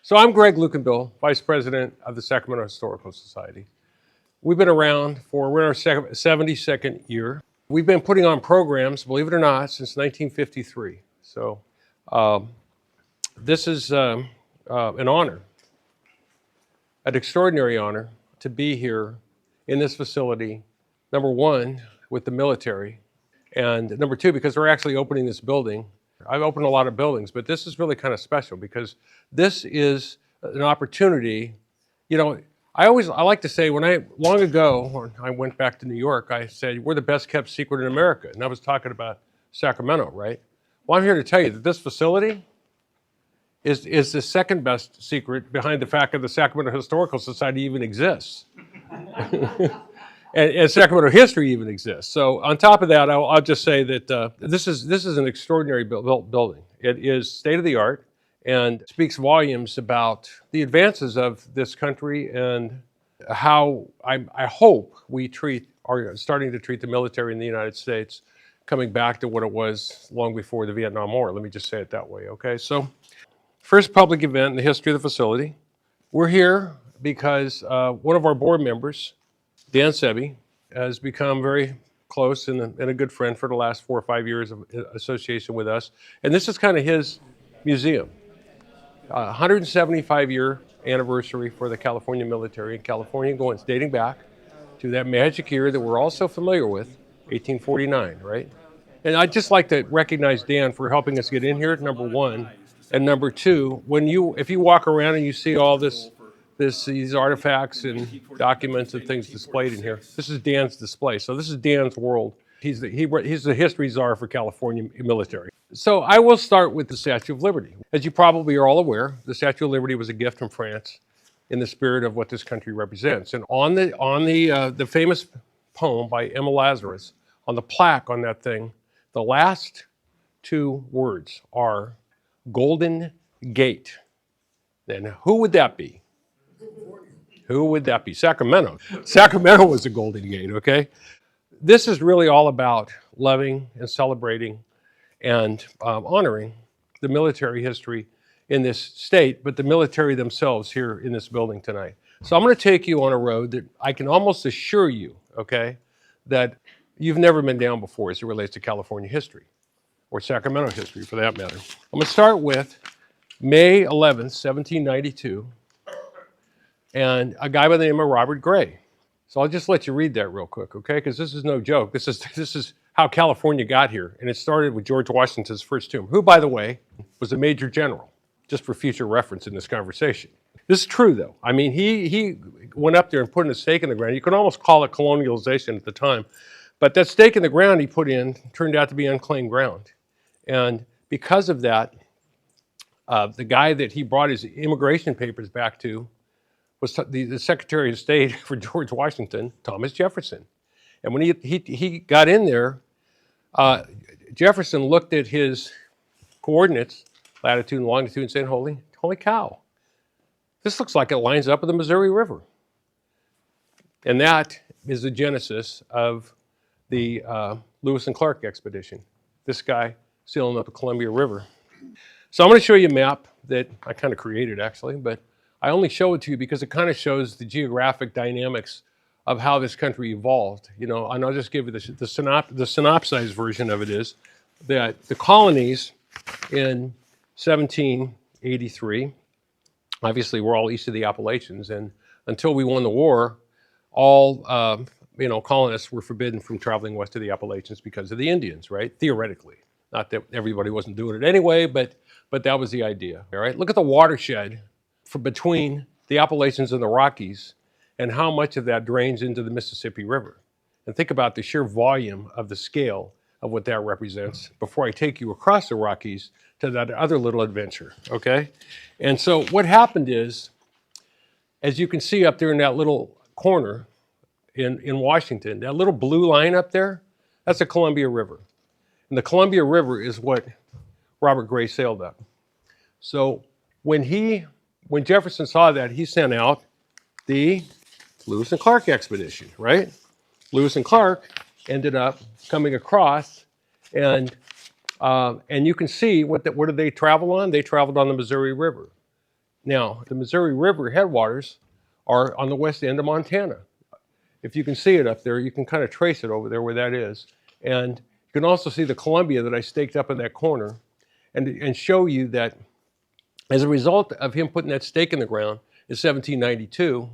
So I'm Gregg Lukenbill, Vice President of the Sacramento Historical Society. We've been around we're in our 72nd year. We've been putting on programs, believe it or not, since 1953. So this is an honor, an extraordinary honor to be here in this facility, number one, with the military, and number two, because we're actually opening this building. I've opened a lot of buildings, but this is really kind of special because this is an opportunity. You know, I like to say long ago, when I went back to New York, I said, we're the best kept secret in America. And I was talking about Sacramento, right? Well, I'm here to tell you that this facility is the second best secret behind the fact that the Sacramento Historical Society even exists. And Sacramento history even exists. So on top of that, I'll just say that this is an extraordinary building. It is state of the art and speaks volumes about the advances of this country and how I hope we are starting to treat the military in the United States, coming back to what it was long before the Vietnam War. Let me just say it that way, okay? So first public event in the history of the facility. We're here because one of our board members, Dan Sebi, has become very close and a good friend for the last 4 or 5 years of association with us. And this is kind of his museum. 175-year anniversary for the California military in California, dating back to that magic year that we're all so familiar with, 1849, right? And I'd just like to recognize Dan for helping us get in here, number one. And number two, if you walk around and you see all these artifacts and documents and things displayed in here, this is Dan's display. So this is Dan's world. He's the history czar for California military. So I will start with the Statue of Liberty. As you probably are all aware, the Statue of Liberty was a gift from France in the spirit of what this country represents. And on the famous poem by Emma Lazarus, on the plaque on that thing, the last two words are Golden Gate. Then who would that be? Who would that be? Sacramento. Sacramento was the Golden Gate, okay? This is really all about loving and celebrating and honoring the military history in this state, but the military themselves here in this building tonight. So I'm going to take you on a road that I can almost assure you, okay, that you've never been down before as it relates to California history, or Sacramento history for that matter. I'm going to start with May 11th, 1792, and a guy by the name of Robert Gray. So I'll just let you read that real quick, okay? Because this is no joke. This is how California got here, and it started with George Washington's first tomb, who, by the way, was a major general, just for future reference in this conversation. This is true, though. I mean, he went up there and put in a stake in the ground. You could almost call it colonialization at the time, but that stake in the ground he put in turned out to be unclaimed ground, and because of that, the guy that he brought his immigration papers back to was the Secretary of State for George Washington, Thomas Jefferson. And when he got in there, Jefferson looked at his coordinates, latitude and longitude, and said, holy cow, this looks like it lines up with the Missouri River. And that is the genesis of the Lewis and Clark expedition, this guy sailing up the Columbia River. So I'm going to show you a map that I kind of created, actually, but I only show it to you because it kind of shows the geographic dynamics of how this country evolved. You know, and I'll just give you the synopsized version of it is that the colonies in 1783, obviously we're all east of the Appalachians, and until we won the war, all colonists were forbidden from traveling west of the Appalachians because of the Indians, right? Theoretically. Not that everybody wasn't doing it anyway, but that was the idea, all right? Look at the watershed between the Appalachians and the Rockies and how much of that drains into the Mississippi River. And think about the sheer volume of the scale of what that represents before I take you across the Rockies to that other little adventure, okay? And so what happened is, as you can see up there in that little corner in Washington, that little blue line up there, that's the Columbia River. And the Columbia River is what Robert Gray sailed up. So when Jefferson saw that, he sent out the Lewis and Clark expedition, right? Lewis and Clark ended up coming across, and you can see what did they travel on? They traveled on the Missouri River. Now, the Missouri River headwaters are on the west end of Montana. If you can see it up there, you can kind of trace it over there where that is. And you can also see the Columbia that I staked up in that corner and show you that as a result of him putting that stake in the ground in 1792,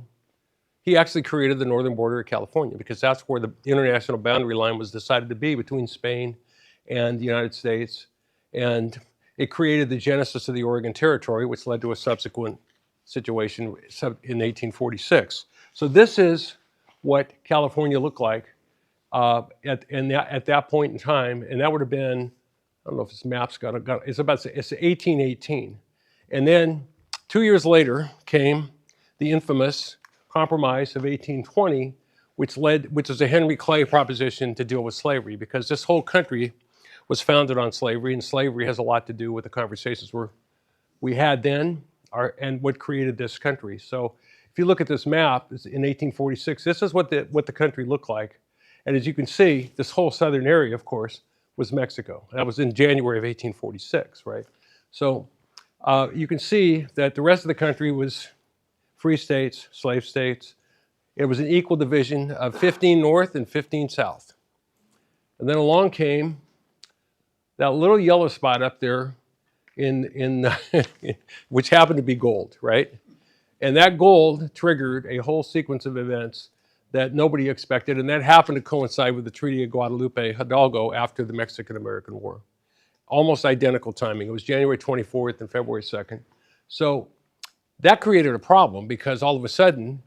he actually created the northern border of California because that's where the international boundary line was decided to be between Spain and the United States. And it created the genesis of the Oregon Territory, which led to a subsequent situation in 1846. So this is what California looked like at that point in time. And that would have been, I don't know if this map's got it's 1818. And then 2 years later came the infamous Compromise of 1820, which was a Henry Clay proposition to deal with slavery, because this whole country was founded on slavery, and slavery has a lot to do with the conversations we had then and what created this country. So if you look at this map in 1846, this is what the country looked like. And as you can see, this whole southern area, of course, was Mexico. That was in January of 1846, right? So you can see that the rest of the country was free states, slave states. It was an equal division of 15 north and 15 south. And then along came that little yellow spot up there which happened to be gold, right? And that gold triggered a whole sequence of events that nobody expected, and that happened to coincide with the Treaty of Guadalupe Hidalgo after the Mexican-American War. Almost identical timing. It was January 24th and February 2nd. So that created a problem because all of a sudden,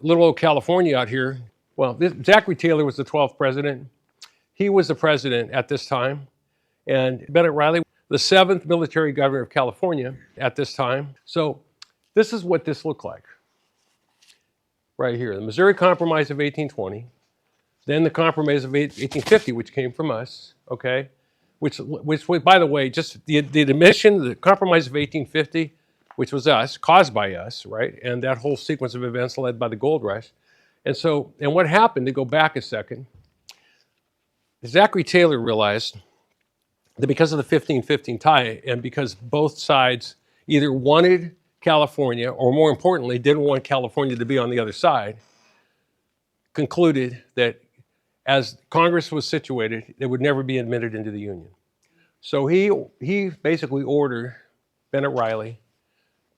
little old California out here, well, Zachary Taylor was the 12th president. He was the president at this time. And Bennett Riley, the 7th military governor of California at this time. So this is what this looked like right here. The Missouri Compromise of 1820, then the Compromise of 1850, which came from us, okay? Which by the way, just the admission, the Compromise of 1850, which was us, caused by us, right? And that whole sequence of events led by the gold rush. And what happened, to go back a second, Zachary Taylor realized that because of the 15-15 tie, and because both sides either wanted California, or more importantly, didn't want California to be on the other side, concluded that as Congress was situated, it would never be admitted into the Union. So he basically ordered Bennett Riley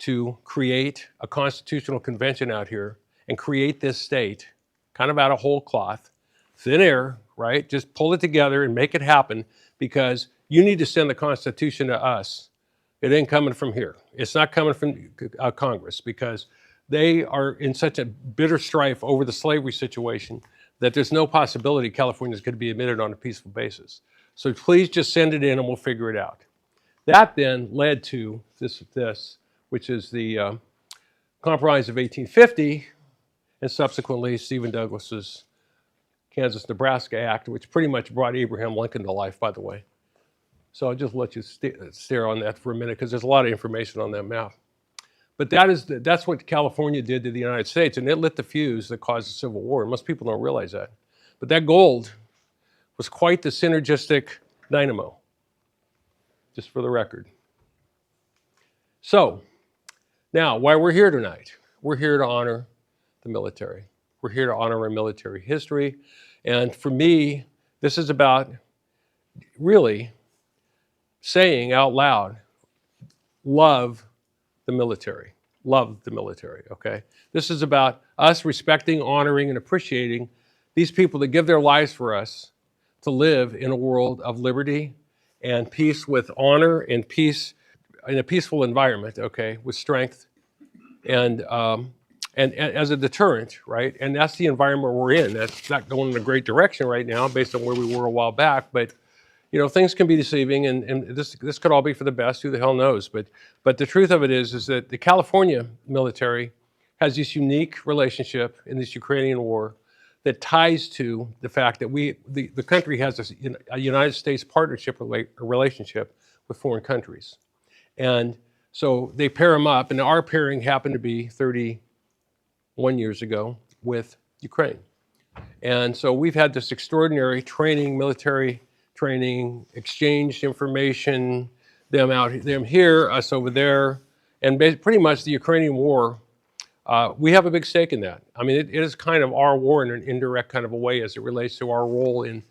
to create a constitutional convention out here and create this state kind of out of whole cloth, thin air, right? Just pull it together and make it happen, because you need to send the Constitution to us. It ain't coming from here. It's not coming from Congress, because they are in such a bitter strife over the slavery situation that there's no possibility California is going to be admitted on a peaceful basis. So please just send it in and we'll figure it out. That then led to this which is the Compromise of 1850, and subsequently Stephen Douglas's Kansas-Nebraska Act, which pretty much brought Abraham Lincoln to life, by the way. So I'll just let you stare on that for a minute, because there's a lot of information on that map. But that's what California did to the United States, and it lit the fuse that caused the Civil War. Most people don't realize that. But that gold was quite the synergistic dynamo, just for the record. So, now, why we're here tonight. We're here to honor the military. We're here to honor our military history. And for me, this is about really saying out loud, love the military. Love the military, okay? This is about us respecting, honoring, and appreciating these people that give their lives for us to live in a world of liberty and peace, with honor and peace in a peaceful environment, okay, with strength and as a deterrent, right? And that's the environment we're in. That's not going in a great direction right now based on where we were a while back, but things can be deceiving, and this could all be for the best. Who the hell knows? But the truth of it is that the California military has this unique relationship in this Ukrainian war that ties to the fact that the country has a United States partnership relationship with foreign countries. And so they pair them up, and our pairing happened to be 31 years ago with Ukraine. And so we've had this extraordinary training, military training, exchanged information, them here, us over there, And pretty much the Ukrainian war, we have a big stake in that. I mean, it is kind of our war in an indirect kind of a way as it relates to our role in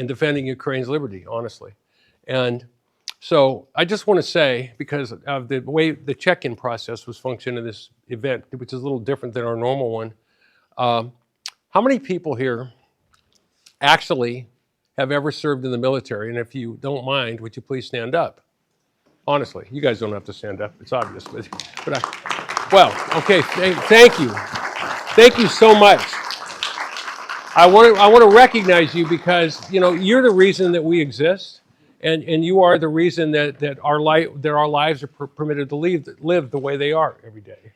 defending Ukraine's liberty, honestly. And so I just want to say, because of the way the check-in process was functioning in this event, which is a little different than our normal one, how many people here actually have ever served in the military? And if you don't mind, would you please stand up? Honestly, you guys don't have to stand up. It's obvious. Well, okay, thank you. Thank you so much. I want to recognize you because, you're the reason that we exist, and you are the reason that our lives are permitted to live the way they are every day.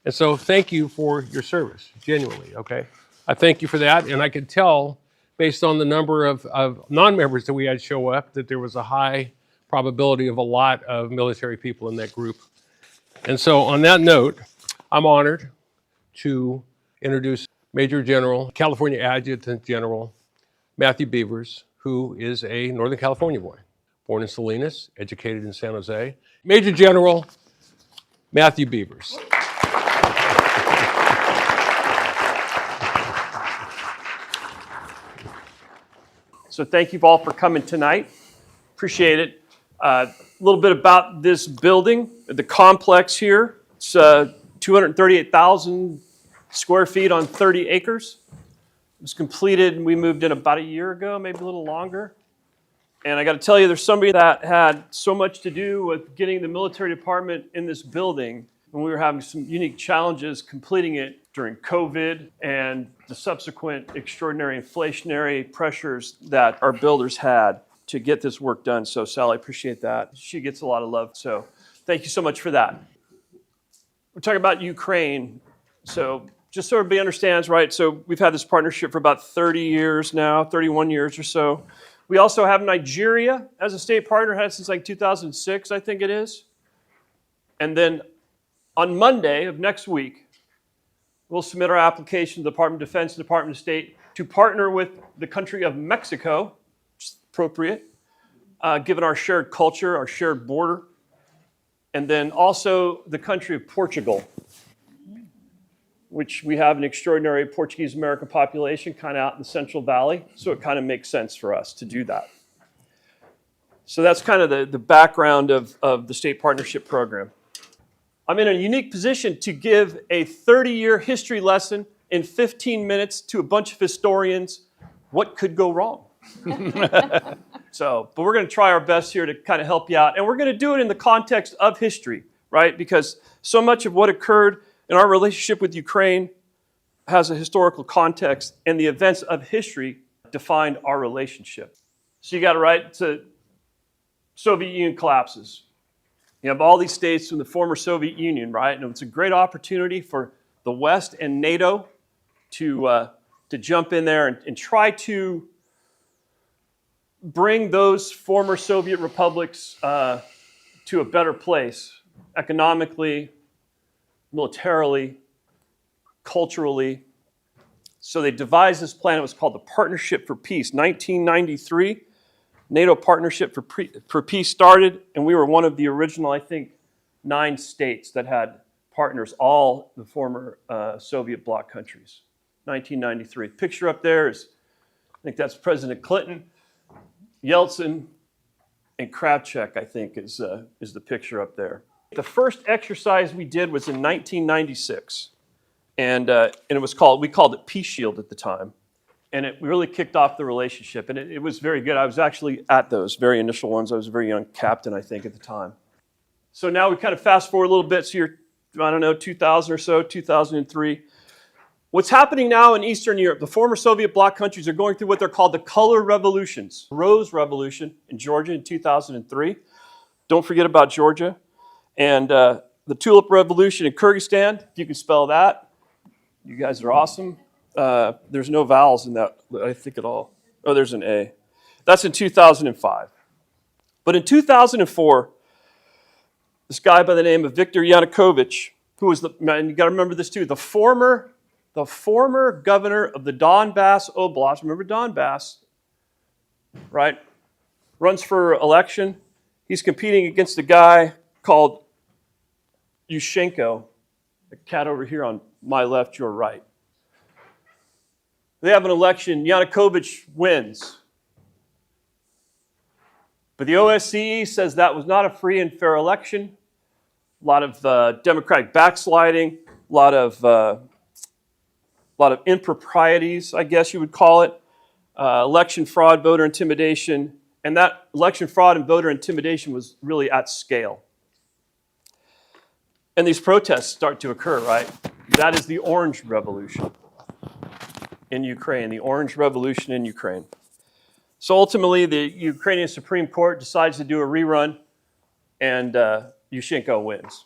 And so thank you for your service, genuinely, okay? I thank you for that, and I could tell, based on the number of non-members that we had show up, that there was a high probability of a lot of military people in that group. And so on that note, I'm honored to introduce Major General, California Adjutant General, Matthew Beevers, who is a Northern California boy, born in Salinas, educated in San Jose. Major General Matthew Beevers. So thank you all for coming tonight. Appreciate it. A little bit about this building, the complex here. It's 238,000 square feet on 30 acres. It was completed, and we moved in about a year ago, maybe a little longer. And I got to tell you, there's somebody that had so much to do with getting the military department in this building, and we were having some unique challenges completing it during COVID and the subsequent extraordinary inflationary pressures that our builders had to get this work done. So Sally, appreciate that. She gets a lot of love, so thank you so much for that. We're talking about Ukraine. So just so everybody understands, right, so we've had this partnership for about 30 years now, 31 years or so. We also have Nigeria as a state partner, had it since like 2006, I think it is. And then on Monday of next week, we'll submit our application to the Department of Defense and Department of State to partner with the country of Mexico, which is appropriate, given our shared culture, our shared border, and then also the country of Portugal, which we have an extraordinary Portuguese-American population kind of out in the Central Valley, so it kind of makes sense for us to do that. So that's kind of the background of the state partnership program. I'm in a unique position to give a 30-year history lesson in 15 minutes to a bunch of historians. What could go wrong? But we're going to try our best here to kind of help you out. And we're going to do it in the context of history, right? Because so much of what occurred in our relationship with Ukraine has a historical context, and the events of history defined our relationship. So you got it right. So Soviet Union collapses. You have all these states from the former Soviet Union, right? And it's a great opportunity for the West and NATO to jump in there and try to bring those former Soviet republics to a better place, economically, militarily, culturally. So they devised this plan. It was called the Partnership for Peace. 1993, NATO Partnership for Peace started, and we were one of the original, I think, 9 states that had partners, all the former Soviet bloc countries. 1993. Picture up there is, I think that's President Clinton, Yeltsin, and Kravchuk, I think, is the picture up there. The first exercise we did was in 1996, and we called it Peace Shield at the time, and it really kicked off the relationship, and it was very good. I was actually at those very initial ones. I was a very young captain, I think, at the time. So now we kind of fast forward a little bit, so you're, 2000 or so, 2003. What's happening now in Eastern Europe, the former Soviet bloc countries are going through what they're called the color revolutions. Rose Revolution in Georgia in 2003. Don't forget about Georgia. And the Tulip Revolution in Kyrgyzstan, if you can spell that. You guys are awesome. There's no vowels in that, I think, at all. Oh, there's an A. That's in 2005. But in 2004, this guy by the name of Viktor Yanukovych, who was and you got to remember this too, the former governor of the Donbass Oblast, remember Donbass, right? Runs for election. He's competing against a guy called Yushchenko, the cat over here on my left, your right. They have an election. Yanukovych wins. But the OSCE says that was not a free and fair election. A lot of democratic backsliding, a lot of improprieties, I guess you would call it. Election fraud, voter intimidation. And that election fraud and voter intimidation was really at scale. And these protests start to occur, right? That is the Orange Revolution in Ukraine, the Orange Revolution in Ukraine. So ultimately, the Ukrainian Supreme Court decides to do a rerun, and Yushchenko wins.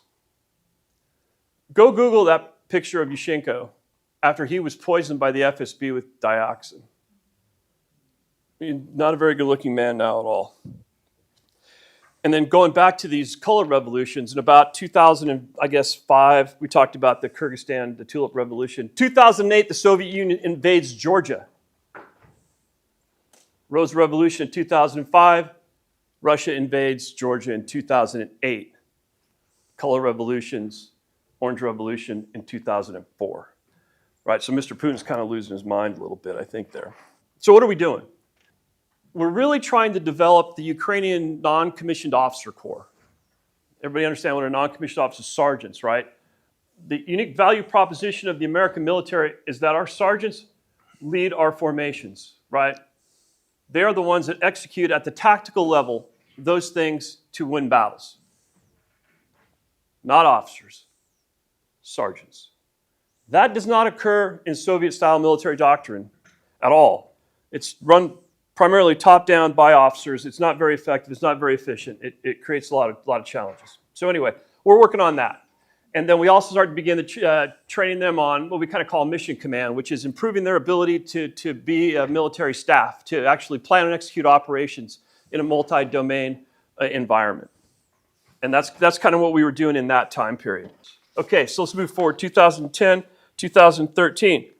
Go Google that picture of Yushchenko after he was poisoned by the FSB with dioxin. Not a very good-looking man now at all. And then going back to these color revolutions, in about 2005, we talked about the Kyrgyzstan, the Tulip Revolution. 2008, the Soviet Union invades Georgia. Rose Revolution in 2005, Russia invades Georgia in 2008. Color revolutions, Orange Revolution in 2004. Right, so Mr. Putin's kind of losing his mind a little bit, I think, there. So what are we doing? We're really trying to develop the Ukrainian non-commissioned officer corps. Everybody understand what a non-commissioned officer is? Sergeants, right? The unique value proposition of the American military is that our sergeants lead our formations, right? They are the ones that execute at the tactical level those things to win battles. Not officers, sergeants. That does not occur in Soviet-style military doctrine at all. It's run primarily top-down by officers. It's not very effective. It's not very efficient. It creates a lot of challenges. So anyway, we're working on that. And then we also start to begin training them on what we kind of call mission command, which is improving their ability to be a military staff, to actually plan and execute operations in a multi-domain environment. And that's kind of what we were doing in that time period. Okay, so let's move forward. 2010, 2013.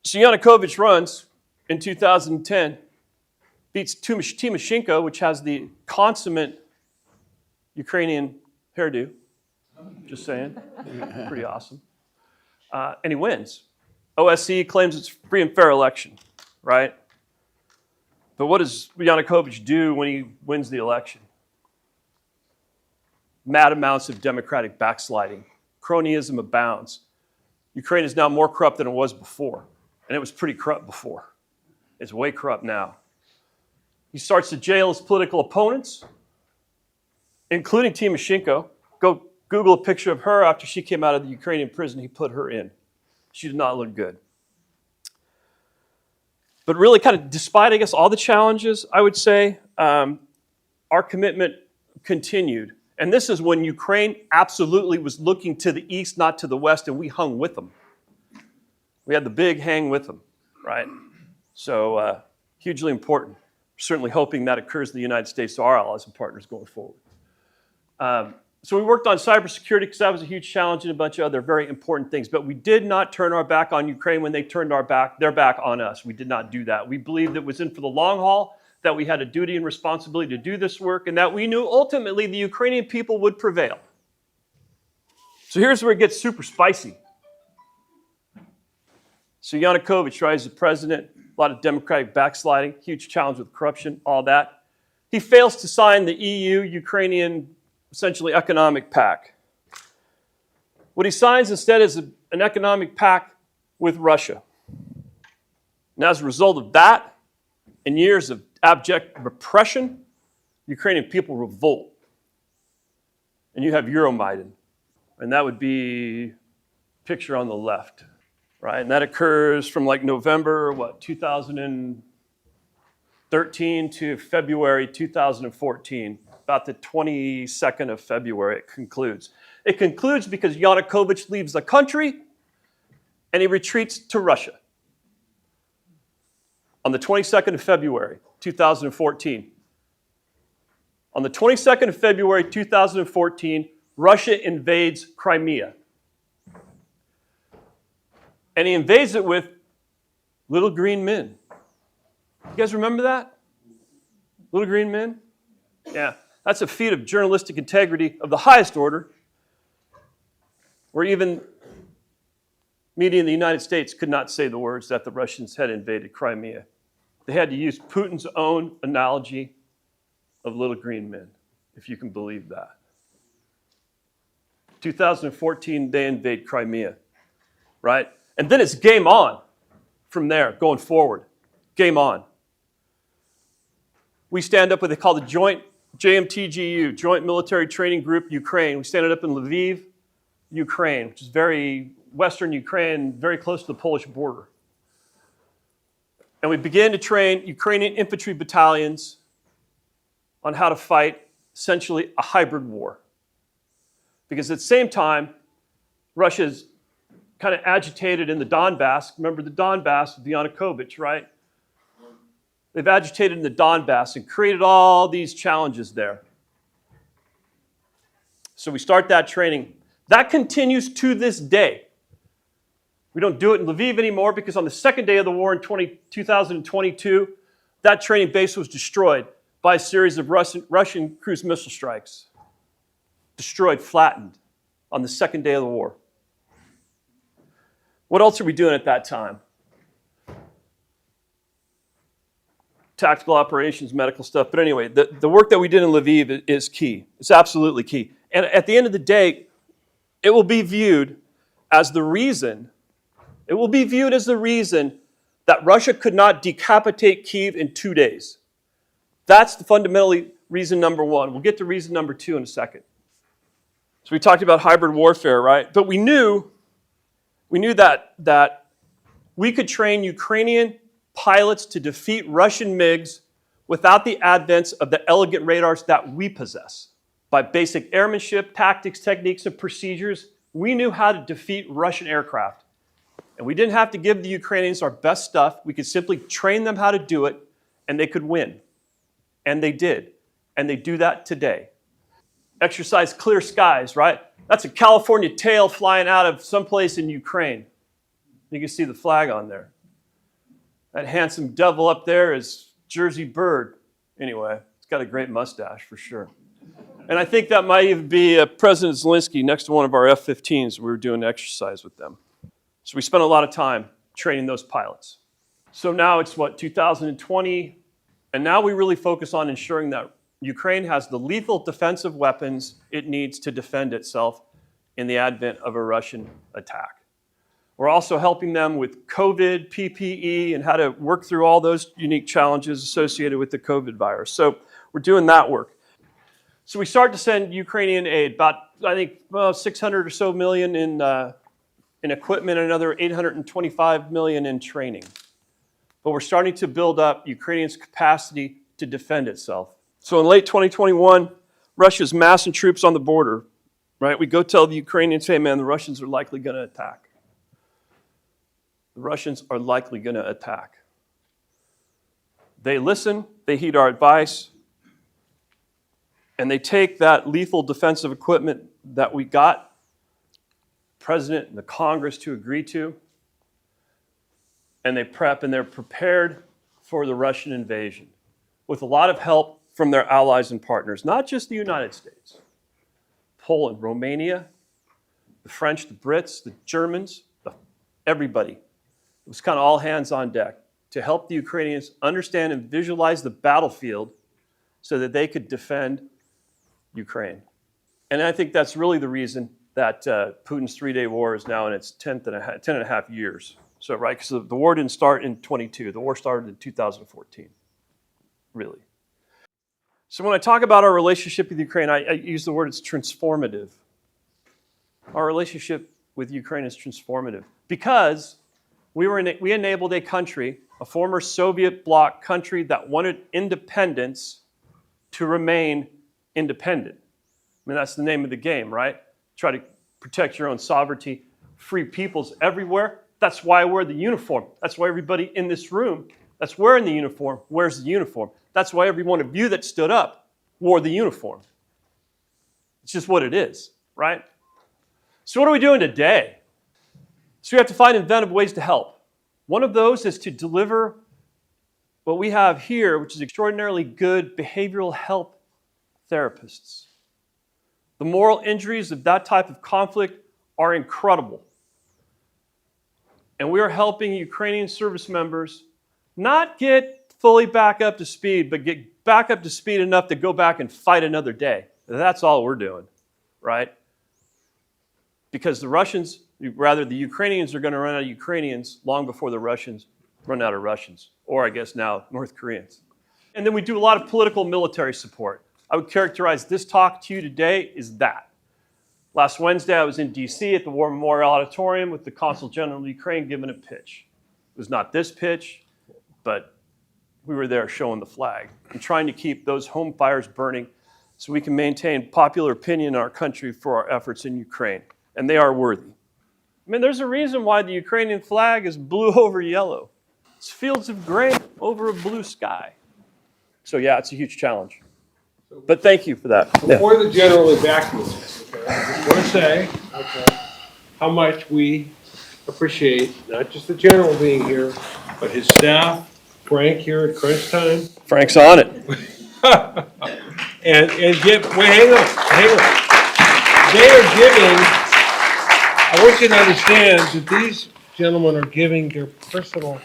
So Yanukovych runs in 2010, beats Timoshenko, which has the consummate Ukrainian hairdo. Just saying. Pretty awesome. And he wins. OSCE claims it's a free and fair election, right? But what does Yanukovych do when he wins the election? Mad amounts of democratic backsliding. Cronyism abounds. Ukraine is now more corrupt than it was before. And it was pretty corrupt before. It's way corrupt now. He starts to jail his political opponents, including Timoshenko. Go Google a picture of her after she came out of the Ukrainian prison. He put her in. She did not look good. But really, kind of despite, I guess, all the challenges, I would say, our commitment continued. And this is when Ukraine absolutely was looking to the east, not to the west, and we hung with them. We had the big hang with them, right? So hugely important. Certainly hoping that occurs in the United States to our allies and partners going forward. So we worked on cybersecurity because that was a huge challenge and a bunch of other very important things. But we did not turn our back on Ukraine when they turned their back on us. We did not do that. We believed it was in for the long haul, that we had a duty and responsibility to do this work, and that we knew ultimately the Ukrainian people would prevail. So here's where it gets super spicy. So Yanukovych rises as president, a lot of democratic backsliding, huge challenge with corruption, all that. He fails to sign the EU-Ukrainian, essentially, economic pact. What he signs instead is an economic pact with Russia. And as a result of that, and years of abject repression, Ukrainian people revolt. And you have Euromaidan. And that would be picture on the left, right? And that occurs from like November, 2013 to February 2014. About the 22nd of February it concludes. It concludes because Yanukovych leaves the country and he retreats to Russia. On the 22nd of February 2014. On the 22nd of February 2014, Russia invades Crimea. And he invades it with little green men. You guys remember that? Little green men? Yeah. That's a feat of journalistic integrity of the highest order. where even media in the United States could not say the words that the Russians had invaded Crimea. They had to use Putin's own analogy of little green men, if you can believe that. 2014, they invade Crimea, right? And then it's game on from there, going forward. Game on. We stand up what they call the Joint JMTGU, Joint Military Training Group Ukraine. We stand it up in Lviv, Ukraine, which is very western Ukraine, very close to the Polish border. And we began to train Ukrainian infantry battalions on how to fight essentially a hybrid war. Because at the same time, Russia's kind of agitated in the Donbass. Remember the Donbass with Yanukovych, right? They've agitated in the Donbass and created all these challenges there. So we start that training. That continues to this day. We don't do it in Lviv anymore because on the second day of the war in 2022, that training base was destroyed by a series of Russian cruise missile strikes. Destroyed, flattened on the second day of the war. What else are we doing at that time? Tactical operations, medical stuff. But anyway, the work that we did in Lviv is key. It's absolutely key. And at the end of the day, it will be viewed as the reason that Russia could not decapitate Kyiv in 2 days. That's the fundamentally reason number one. We'll get to reason number two in a second. So we talked about hybrid warfare, right? But we knew that we could train Ukrainian pilots to defeat Russian MiGs without the advent of the elegant radars that we possess. By basic airmanship, tactics, techniques, and procedures, we knew how to defeat Russian aircraft. And we didn't have to give the Ukrainians our best stuff. We could simply train them how to do it, and they could win. And they did. And they do that today. Exercise Clear Skies, right? That's a California tail flying out of someplace in Ukraine. You can see the flag on there. That handsome devil up there is Jersey Bird. Anyway, it's got a great mustache for sure. And I think that might even be President Zelensky next to one of our F-15s. We were doing an exercise with them. So we spent a lot of time training those pilots. So now it's 2020, and now we really focus on ensuring that Ukraine has the lethal defensive weapons it needs to defend itself in the advent of a Russian attack. We're also helping them with COVID, PPE, and how to work through all those unique challenges associated with the COVID virus. So we're doing that work. So we start to send Ukrainian aid, about, I think, 600 or so million in equipment and another 825 million in training. But we're starting to build up Ukrainians' capacity to defend itself. So in late 2021, Russia's massing troops on the border, right? We go tell the Ukrainians, hey man, the Russians are likely going to attack. The Russians are likely going to attack. They listen, they heed our advice, and they take that lethal defensive equipment that we got, the President and the Congress to agree to, and they prep and they're prepared for the Russian invasion with a lot of help from their allies and partners, not just the United States. Poland, Romania, the French, the Brits, the Germans, everybody. It was kind of all hands on deck to help the Ukrainians understand and visualize the battlefield so that they could defend Ukraine. And I think that's really the reason that Putin's three-day war is now in its 10 and a half years. So, right, because the war didn't start in 22. The war started in 2014, really. So when I talk about our relationship with Ukraine, I use the word it's transformative. Our relationship with Ukraine is transformative because we enabled a country, a former Soviet bloc country that wanted independence to remain independent. I mean, that's the name of the game, right? Try to protect your own sovereignty, free peoples everywhere. That's why I wear the uniform. That's why everybody in this room that's wearing the uniform wears the uniform. That's why every one of you that stood up wore the uniform. It's just what it is, right? So what are we doing today? So we have to find inventive ways to help. One of those is to deliver what we have here, which is extraordinarily good behavioral health therapists. The moral injuries of that type of conflict are incredible. And we are helping Ukrainian service members not get fully back up to speed, but get back up to speed enough to go back and fight another day. That's all we're doing, right? Because the Ukrainians are going to run out of Ukrainians long before the Russians run out of Russians, or I guess now North Koreans. And then we do a lot of political military support. I would characterize this talk to you today as that. Last Wednesday, I was in D.C. at the War Memorial Auditorium with the Consul General of Ukraine giving a pitch. It was not this pitch, but we were there showing the flag and trying to keep those home fires burning so we can maintain popular opinion in our country for our efforts in Ukraine. And they are worthy. I mean, there's a reason why the Ukrainian flag is blue over yellow. It's fields of grain over a blue sky. So yeah, it's a huge challenge. But thank you for that. Before the general evacuates, okay, I just want to say how much we appreciate not just the general being here, but his staff, Frank here at Crunch Time. Frank's on it. and hang on. They are giving, I want you to understand that these gentlemen are giving their personal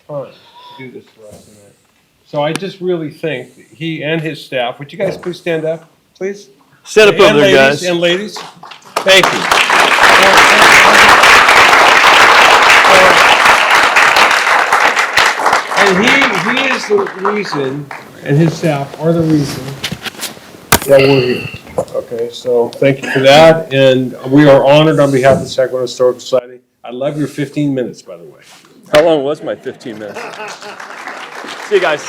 time to do this for us tonight. So I just really think that he and his staff, would you guys please stand up, please? Stand up over there, guys. And ladies, thank you. And he is the reason, and his staff are the reason that we're here. Okay, so thank you for that, and we are honored on behalf of the Saramento Historical Society. I love your 15 minutes, by the way. How long was my 15 minutes? See you guys.